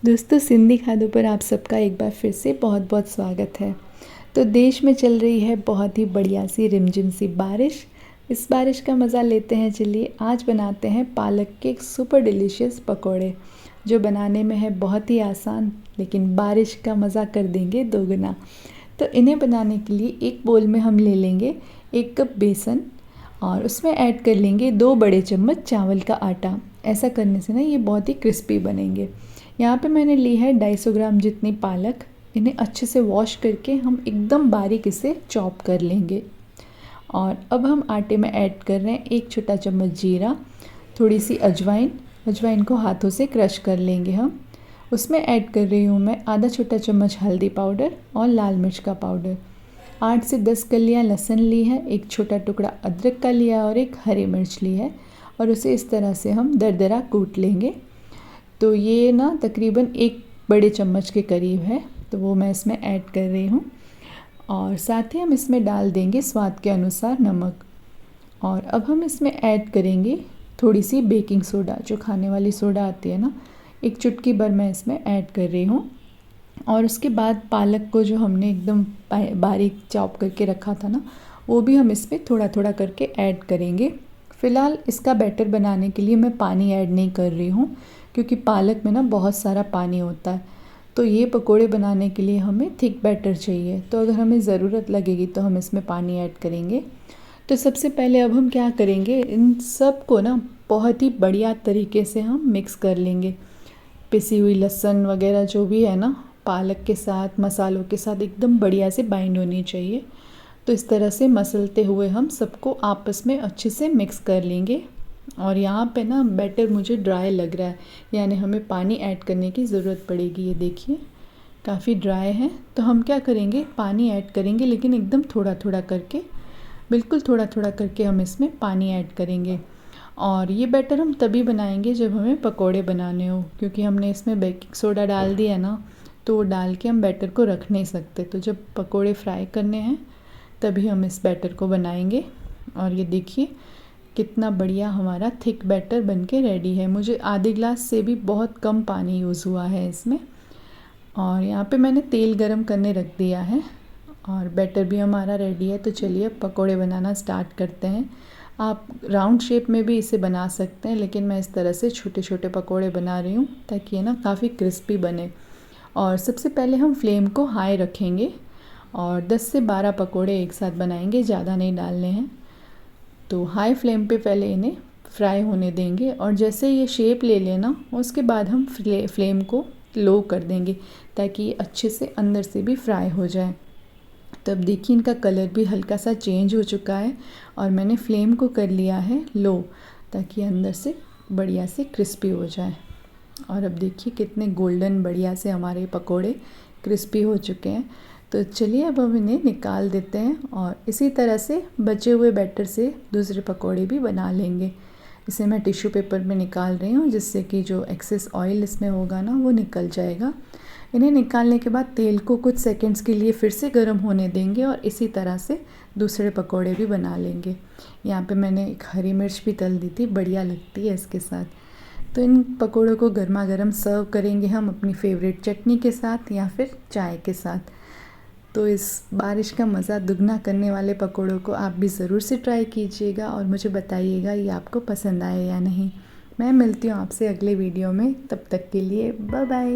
दोस्तों, सिंधी खादों पर आप सबका एक बार फिर से बहुत बहुत स्वागत है। तो देश में चल रही है बहुत ही बढ़िया सी रिमझिम सी बारिश। इस बारिश का मज़ा लेते हैं। चलिए आज बनाते हैं पालक के सुपर डिलीशियस पकोड़े, जो बनाने में है बहुत ही आसान, लेकिन बारिश का मज़ा कर देंगे दोगुना। तो इन्हें बनाने के लिए एक बोल में हम ले लेंगे 1 कप बेसन और उसमें ऐड कर लेंगे 2 बड़े चम्मच चावल का आटा। ऐसा करने से ना ये बहुत ही क्रिस्पी बनेंगे। यहाँ पे मैंने ली है 250 ग्राम जितनी पालक। इन्हें अच्छे से वॉश करके हम एकदम बारीक इसे चॉप कर लेंगे। और अब हम आटे में ऐड कर रहे हैं 1 छोटा चम्मच जीरा, थोड़ी सी अजवाइन को हाथों से क्रश कर लेंगे हम। उसमें ऐड कर रही हूँ मैं आधा छोटा चम्मच हल्दी पाउडर और लाल मिर्च का पाउडर। 8 से 10 कलियाँ लहसुन ली है, 1 छोटा टुकड़ा अदरक का लिया और 1 हरी मिर्च ली है, और उसे इस तरह से हम दरदरा कूट लेंगे। तो ये ना तकरीबन 1 बड़े चम्मच के करीब है, तो वो मैं इसमें ऐड कर रही हूँ। और साथ ही हम इसमें डाल देंगे स्वाद के अनुसार नमक। और अब हम इसमें ऐड करेंगे थोड़ी सी बेकिंग सोडा, जो खाने वाली सोडा आती है ना, 1 चुटकी भर मैं इसमें ऐड कर रही हूँ। और उसके बाद पालक को जो हमने एकदम बारीक चॉप करके रखा था ना, वो भी हम इस पर थोड़ा थोड़ा करके ऐड करेंगे। फ़िलहाल इसका बैटर बनाने के लिए मैं पानी ऐड नहीं कर रही हूँ, क्योंकि पालक में ना बहुत सारा पानी होता है। तो ये पकोड़े बनाने के लिए हमें थिक बैटर चाहिए, तो अगर हमें ज़रूरत लगेगी तो हम इसमें पानी ऐड करेंगे। तो सबसे पहले अब हम क्या करेंगे, इन सब को ना बहुत ही बढ़िया तरीके से हम मिक्स कर लेंगे। पिसी हुई लहसुन वगैरह जो भी है ना, पालक के साथ मसालों के साथ एकदम बढ़िया से बाइंड होनी चाहिए। तो इस तरह से मसलते हुए हम सबको आपस में अच्छे से मिक्स कर लेंगे। और यहाँ पे ना बैटर मुझे ड्राई लग रहा है, यानी हमें पानी ऐड करने की ज़रूरत पड़ेगी। ये देखिए काफ़ी ड्राई है, तो हम क्या करेंगे, पानी ऐड करेंगे, लेकिन एकदम थोड़ा थोड़ा करके, बिल्कुल थोड़ा थोड़ा करके हम इसमें पानी ऐड करेंगे। और ये बैटर हम तभी बनाएंगे जब हमें पकोड़े बनाने हो, क्योंकि हमने इसमें बेकिंग सोडा डाल दिया ना, तो वो डाल के हम बैटर को रख नहीं सकते। तो जब पकोड़े फ्राई करने हैं तभी हम इस बैटर को बनाएंगे। और ये देखिए कितना बढ़िया हमारा थिक बैटर बनके रेडी है। मुझे आधे ग्लास से भी बहुत कम पानी यूज़ हुआ है इसमें। और यहाँ पे मैंने तेल गरम करने रख दिया है और बैटर भी हमारा रेडी है। तो चलिए अब पकोड़े बनाना स्टार्ट करते हैं। आप राउंड शेप में भी इसे बना सकते हैं, लेकिन मैं इस तरह से छोटे छोटे पकोड़े बना रही हूँ ताकि ये ना काफ़ी क्रिस्पी बने। और सबसे पहले हम फ्लेम को हाई रखेंगे और 10 से 12 पकोड़े एक साथ बनाएंगे, ज़्यादा नहीं डालने हैं। तो हाई फ्लेम पे पहले इन्हें फ्राई होने देंगे, और जैसे ये शेप ले लेना उसके बाद हम फ्लेम को लो कर देंगे, ताकि ये अच्छे से अंदर से भी फ्राई हो जाए। तो अब देखिए इनका कलर भी हल्का सा चेंज हो चुका है, और मैंने फ्लेम को कर लिया है लो, ताकि अंदर से बढ़िया से क्रिस्पी हो जाए। और अब देखिए कितने गोल्डन बढ़िया से हमारे पकोड़े क्रिस्पी हो चुके हैं। तो चलिए अब हम इन्हें निकाल देते हैं, और इसी तरह से बचे हुए बैटर से दूसरे पकोड़े भी बना लेंगे। इसे मैं टिश्यू पेपर में निकाल रही हूँ, जिससे कि जो एक्सेस ऑयल इसमें होगा ना, वो निकल जाएगा। इन्हें निकालने के बाद तेल को कुछ सेकंड्स के लिए फिर से गर्म होने देंगे, और इसी तरह से दूसरे पकोड़े भी बना लेंगे। यहाँ पे मैंने एक हरी मिर्च भी तल दी थी, बढ़िया लगती है इसके साथ। तो इन पकोड़ों को गर्मा गर्म सर्व करेंगे हम अपनी फेवरेट चटनी के साथ या फिर चाय के साथ। तो इस बारिश का मज़ा दुगना करने वाले पकोड़ों को आप भी ज़रूर से ट्राई कीजिएगा, और मुझे बताइएगा ये आपको पसंद आए या नहीं। मैं मिलती हूँ आपसे अगले वीडियो में, तब तक के लिए बाय बाय।